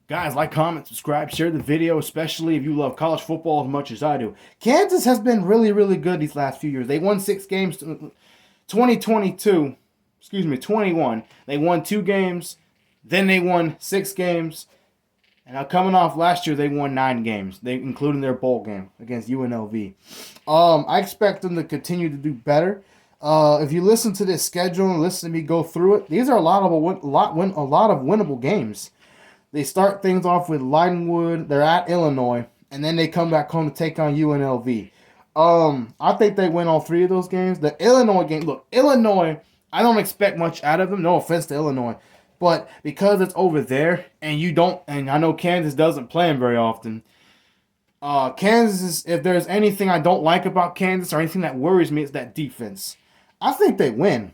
Guys, like, comment, subscribe, share the video, especially if you love college football as much as I do. Kansas has been really, really good these last few years. They won 6 games, 2022, 21. They won 2 games, then they won 6 games. And now coming off last year, they won 9 games, including their bowl game against UNLV. I expect them to continue to do better. If you listen to this schedule and listen to me go through it, these are a lot of winnable games. They start things off with Lightenwood. They're at Illinois, and then they come back home to take on UNLV. I think they win all 3 of those games. The Illinois game, look, Illinois, I don't expect much out of them. No offense to Illinois, but because it's over there, and I know Kansas doesn't play them very often. Kansas, if there's anything I don't like about Kansas or anything that worries me, it's that defense. I think they win.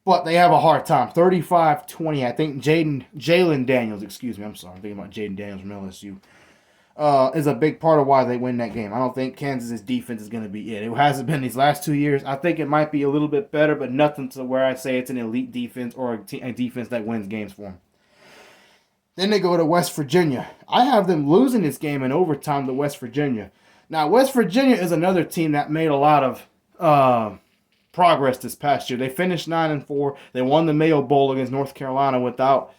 But they have a hard time. 35-20. I think Jalen Daniels, I'm sorry. I'm thinking about Jaden Daniels from LSU. Is a big part of why they win that game. I don't think Kansas' defense is going to be it. It hasn't been these last 2 years. I think it might be a little bit better, but nothing to where I say it's an elite defense or a defense that wins games for them. Then they go to West Virginia. I have them losing this game in overtime to West Virginia. Now, West Virginia is another team that made a lot of progress this past year. They finished 9-4. They won the Mayo Bowl against North Carolina without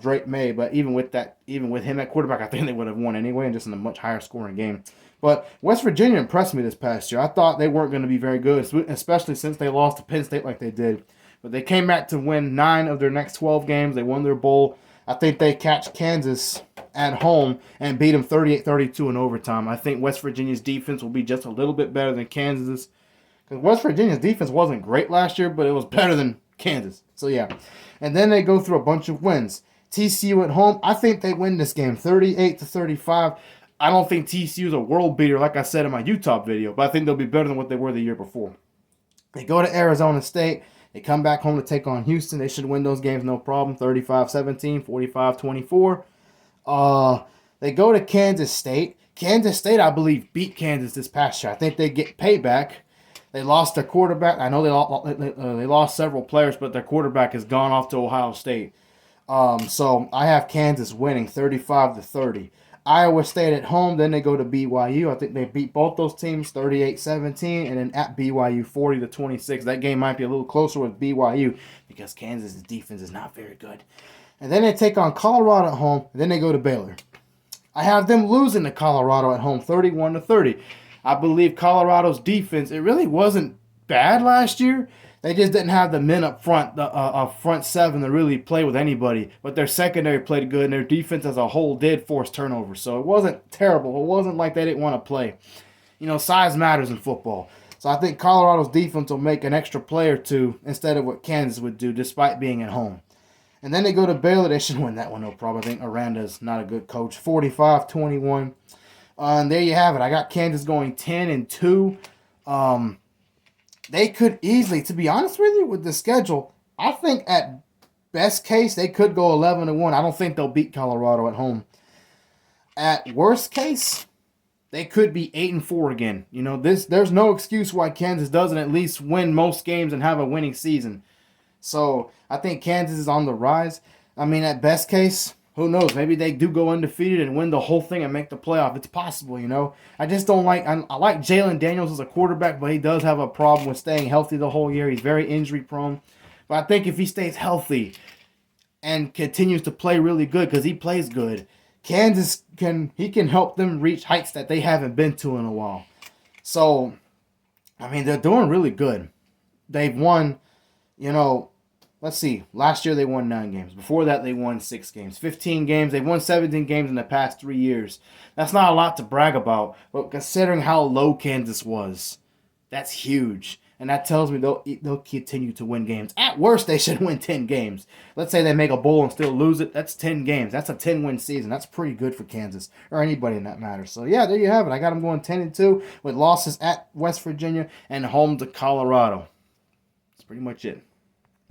Drake May, but even with him at quarterback, I think they would have won anyway, and just in a much higher scoring game. But West Virginia impressed me this past year. I thought they weren't going to be very good, especially since they lost to Penn State like they did. But they came back to win 9 of their next 12 games. They won their bowl. I think they catch Kansas at home and beat them 38-32 in overtime. I think West Virginia's defense will be just a little bit better than Kansas's. West Virginia's defense wasn't great last year, but it was better than Kansas. So, yeah. And then they go through a bunch of wins. TCU at home, I think they win this game 38-35. I don't think TCU is a world beater, like I said in my Utah video, but I think they'll be better than what they were the year before. They go to Arizona State. They come back home to take on Houston. They should win those games no problem. 35-17, 45-24. They go to Kansas State. Kansas State, I believe, beat Kansas this past year. I think they get payback. They lost their quarterback. I know they lost several players, but their quarterback has gone off to Ohio State. So I have Kansas winning 35-30. Iowa State at home. Then they go to BYU. I think they beat both those teams 38-17, and then at BYU 40-26. That game might be a little closer with BYU because Kansas' defense is not very good. And then they take on Colorado at home. Then they go to Baylor. I have them losing to Colorado at home 31-30. I believe Colorado's defense, it really wasn't bad last year. They just didn't have the men up front, the front seven to really play with anybody. But their secondary played good, and their defense as a whole did force turnovers. So it wasn't terrible. It wasn't like they didn't want to play. You know, size matters in football. So I think Colorado's defense will make an extra play or two instead of what Kansas would do, despite being at home. And then they go to Baylor. They should win that one, no problem. I think Aranda's not a good coach. 45-21. And there you have it. I got Kansas going 10-2. They could easily, to be honest with you, with the schedule, I think at best case they could go 11-1. I don't think they'll beat Colorado at home. At worst case, they could be 8-4 again. You know, there's no excuse why Kansas doesn't at least win most games and have a winning season. So I think Kansas is on the rise. I mean, at best case, who knows? Maybe they do go undefeated and win the whole thing and make the playoff. It's possible, you know. I just don't like. I like Jalen Daniels as a quarterback, but he does have a problem with staying healthy the whole year. He's very injury prone. But I think if he stays healthy and continues to play really good, because he plays good, Kansas can help them reach heights that they haven't been to in a while. So, I mean, they're doing really good. They've won, you know. Let's see. Last year they won 9 games. Before that they won 6 games. 15 games. They've won 17 games in the past 3 years. That's not a lot to brag about. But considering how low Kansas was, that's huge. And that tells me they'll continue to win games. At worst, they should win 10 games. Let's say they make a bowl and still lose it. That's 10 games. That's a 10-win season. That's pretty good for Kansas. Or anybody in that matter. So, yeah, there you have it. I got them going 10-2 with losses at West Virginia and home to Colorado. That's pretty much it.